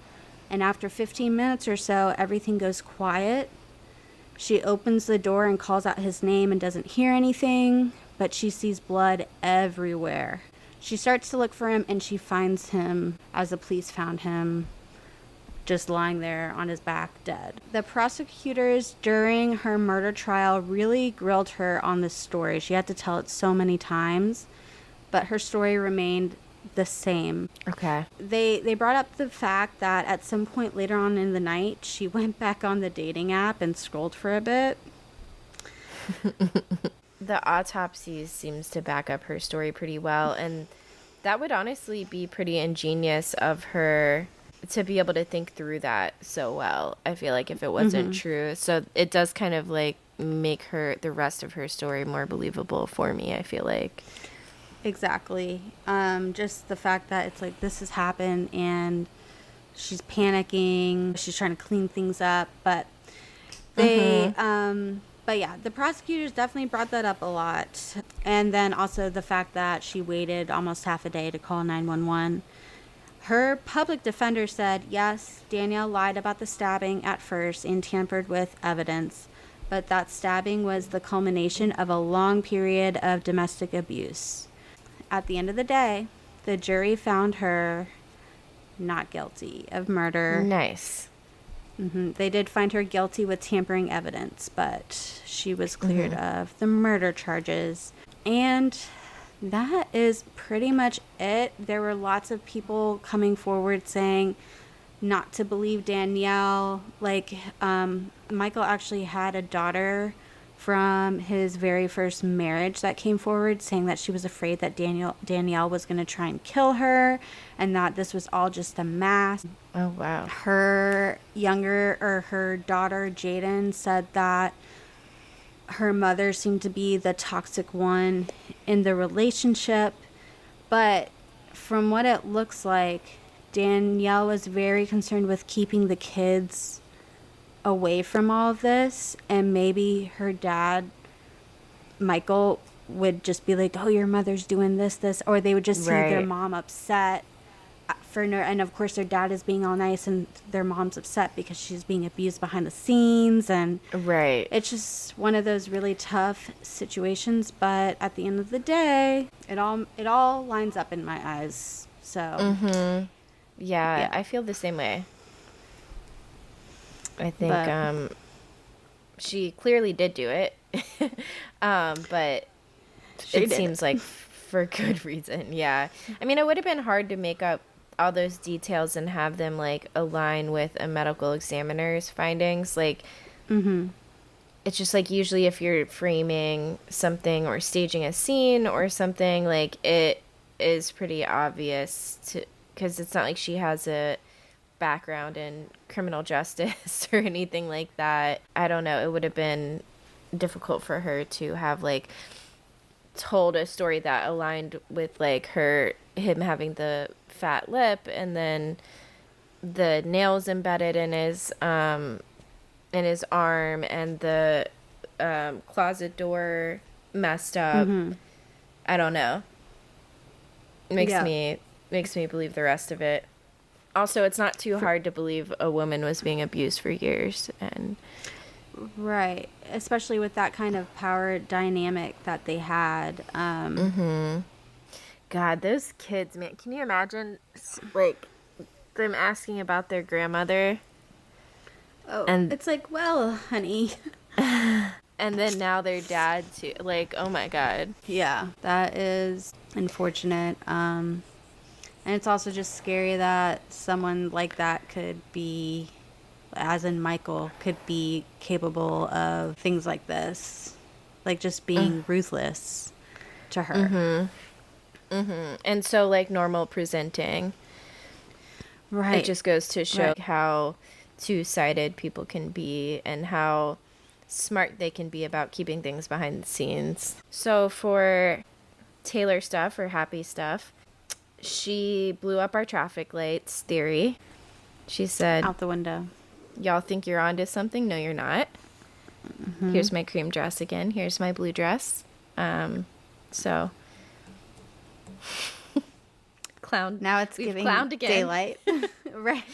And after 15 minutes or so, everything goes quiet. She opens the door and calls out his name and doesn't hear anything, but she sees blood everywhere. She starts to look for him, and she finds him as the police found him just lying there on his back dead. The prosecutors during her murder trial really grilled her on this story. She had to tell it so many times, but her story remained the same. Okay. They brought up the fact that at some point later on in the night, she went back on the dating app and scrolled for a bit. The autopsies seems to back up her story pretty well, and that would honestly be pretty ingenious of her to be able to think through that so well. I feel like if it wasn't true. So it does kind of like make the rest of her story more believable for me, I feel like. Exactly. Just the fact that it's like this has happened and she's panicking, she's trying to clean things up, but but yeah, the prosecutors definitely brought that up a lot. And then also the fact that she waited almost half a day to call 911. Her public defender said, yes, Danielle lied about the stabbing at first and tampered with evidence, but that stabbing was the culmination of a long period of domestic abuse. At the end of the day, the jury found her not guilty of murder. Nice. They did find her guilty with tampering evidence, but she was cleared of the murder charges. And that is pretty much it. There were lots of people coming forward saying not to believe Danielle. Like, Michael actually had a daughter from his very first marriage that came forward saying that she was afraid that Danielle was going to try and kill her and that this was all just a mask. Oh, wow. Her daughter, Jaden, said that her mother seemed to be the toxic one in the relationship. But from what it looks like, Danielle was very concerned with keeping the kids away from all of this, and maybe her dad, Michael, would just be like, oh, your mother's doing this, or they would just see their mom upset and of course their dad is being all nice and their mom's upset because she's being abused behind the scenes, and it's just one of those really tough situations. But at the end of the day, it all lines up in my eyes. So yeah, I feel the same way. I think she clearly did do it, but it seems like for good reason. Yeah, I mean, it would have been hard to make up all those details and have them like align with a medical examiner's findings. Like, it's just like usually if you're framing something or staging a scene or something, like it is pretty obvious because it's not like she has a background in criminal justice or anything like that. I don't know. It would have been difficult for her to have like told a story that aligned with like him having the fat lip and then the nails embedded in his arm and the closet door messed up. I don't know. Makes me believe the rest of it. Also, it's not too hard to believe a woman was being abused for years. And right. Especially with that kind of power dynamic that they had. God, those kids, man. Can you imagine, like, them asking about their grandmother? Oh, And it's like, well, honey. and then now their dad, too. Like, oh, my God. Yeah, that is unfortunate. And it's also just scary that someone like that could be, as in Michael, could be capable of things like this. Like just being ruthless to her. And so, like, normal presenting. Right. It just goes to show how two-sided people can be and how smart they can be about keeping things behind the scenes. So for Taylor stuff, or happy stuff, she blew up our traffic lights theory. She said, Out the window. y'all think you're onto something? No, you're not. Here's my cream dress again. Here's my blue dress. So clown. Now it's We've giving clowned again. daylight. Right.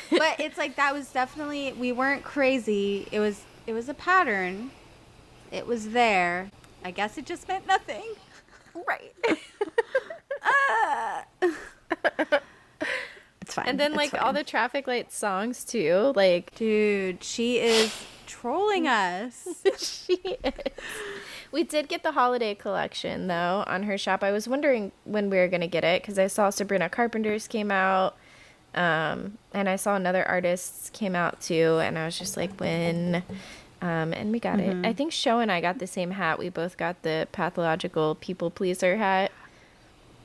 But it's like that was definitely, we weren't crazy. It was a pattern. It was there. I guess it just meant nothing. Right. It's fine. And then, It's like, fine. all the traffic light songs, too. Like, Dude, she is trolling us. she is. We did get the holiday collection, though, on her shop. I was wondering when we were going to get it, because I saw Sabrina Carpenter's came out, and I saw another artist's came out, too, and I was just like, when? And we got it. I think Sho and I got the same hat. We both got the pathological people pleaser hat.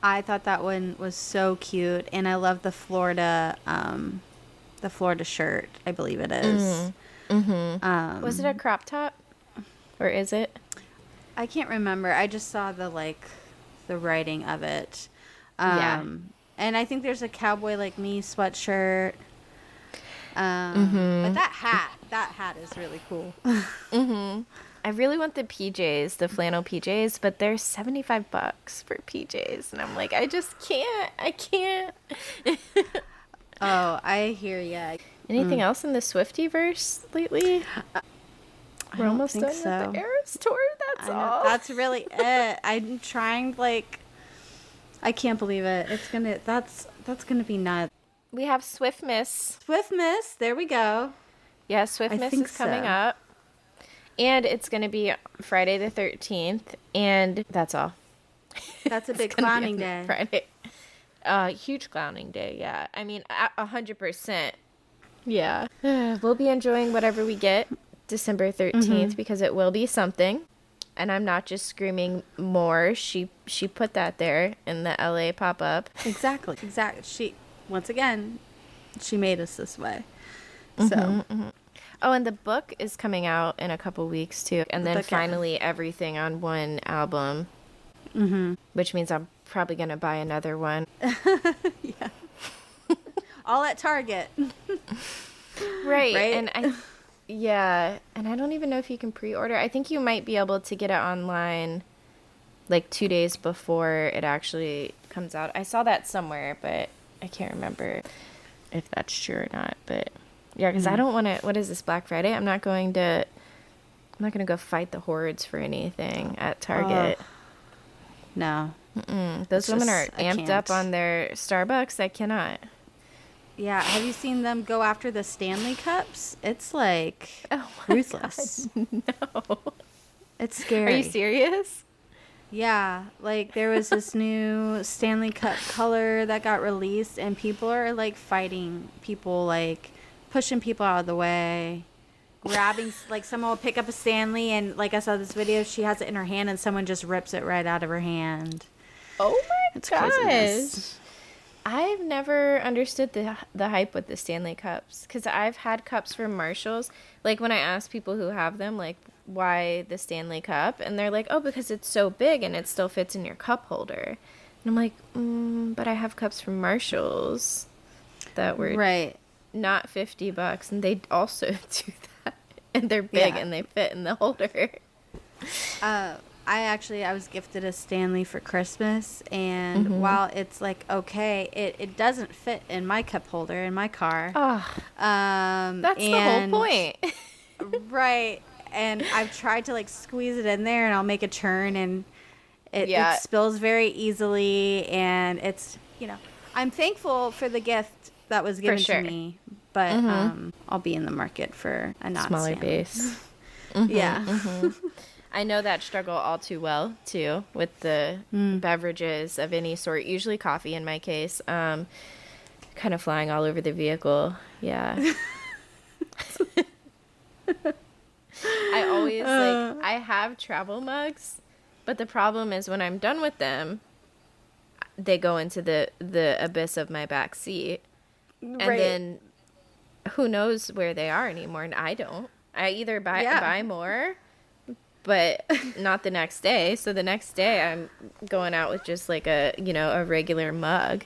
I thought that one was so cute, and I love the Florida shirt. I believe it is. Was it a crop top? Or is it? I can't remember. I just saw the writing of it. Yeah. And I think there's a Cowboy Like Me sweatshirt. But that hat is really cool. I really want the PJs, the flannel PJs, but they're $75 for PJs. And I'm like, I just can't. I can't. Oh, I hear ya. Anything else in the Swiftie-verse lately? We're almost think done so. with the Eras tour. That's all. That's really it. I'm trying, I can't believe it. That's gonna be nuts. We have Swift Miss. Swift Miss, there we go. Yeah, Swift I Miss think is coming so. up. And it's going to be Friday the 13th. And that's all. That's a big It's gonna be clowning on day. Friday. Huge clowning day, yeah. I mean, 100%. Yeah. We'll be enjoying whatever we get December 13th because it will be something. And I'm not just screaming more. She put that there in the LA pop-up. Exactly. Once again, she made us this way. So, Oh, and the book is coming out in a couple weeks, too. And then finally everything on one album. Which means I'm probably going to buy another one. yeah. All at Target. Right. Right? And I don't even know if you can pre-order. I think you might be able to get it online like 2 days before it actually comes out. I saw that somewhere, but I can't remember if that's true or not. But yeah, because I don't want to. What is this, Black Friday? I'm not going to go fight the hordes for anything at Target. No. Those women are I amped up can't. on their Starbucks. I cannot. Yeah, have you seen them go after the Stanley Cups? It's like Oh my ruthless. No. It's scary. Are you serious? Yeah, like there was this new Stanley Cup color that got released, and people are like fighting people, like pushing people out of the way, grabbing, like someone will pick up a Stanley, and like I saw this video, she has it in her hand, and someone just rips it right out of her hand. Oh my It's gosh. craziness. I've never understood the hype with the Stanley Cups because I've had cups from Marshalls. Like when I ask people who have them, like, why the Stanley Cup? And they're like, oh, because it's so big and it still fits in your cup holder. And I'm like, but I have cups from Marshalls that were Right. not $50, and they also do that. And they're big Yeah. and they fit in the holder. I was gifted a Stanley for Christmas, and while it's like okay, it doesn't fit in my cup holder in my car. Oh, that's the whole point. Right. And I've tried to like squeeze it in there, and I'll make a turn, and it spills very easily, and it's, I'm thankful for the gift that was given to me, but I'll be in the market for a not smaller Stanley. base. Yeah. I know that struggle all too well too with the beverages of any sort, usually coffee in my case, kind of flying all over the vehicle. Yeah. I always I have travel mugs, but the problem is when I'm done with them, they go into the abyss of my back seat. And then who knows where they are anymore, and I don't. I either buy more, but not the next day. So the next day I'm going out with just like a regular mug,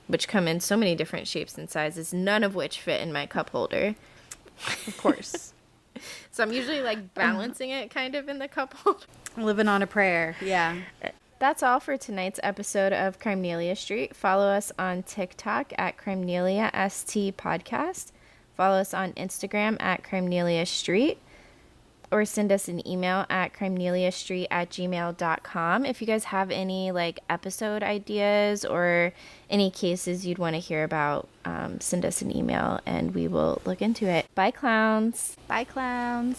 which come in so many different shapes and sizes, none of which fit in my cup holder. Of course. So I'm usually like balancing it kind of in the cup holder. Living on a prayer. Yeah. That's all for tonight's episode of Crimenelia Street. Follow us on TikTok at Crimenelia ST Podcast. Follow us on Instagram at Crimenelia Street. Or send us an email at crimeneliastreet@gmail.com. If you guys have any like episode ideas or any cases you'd want to hear about, send us an email and we will look into it. Bye, clowns. Bye, clowns.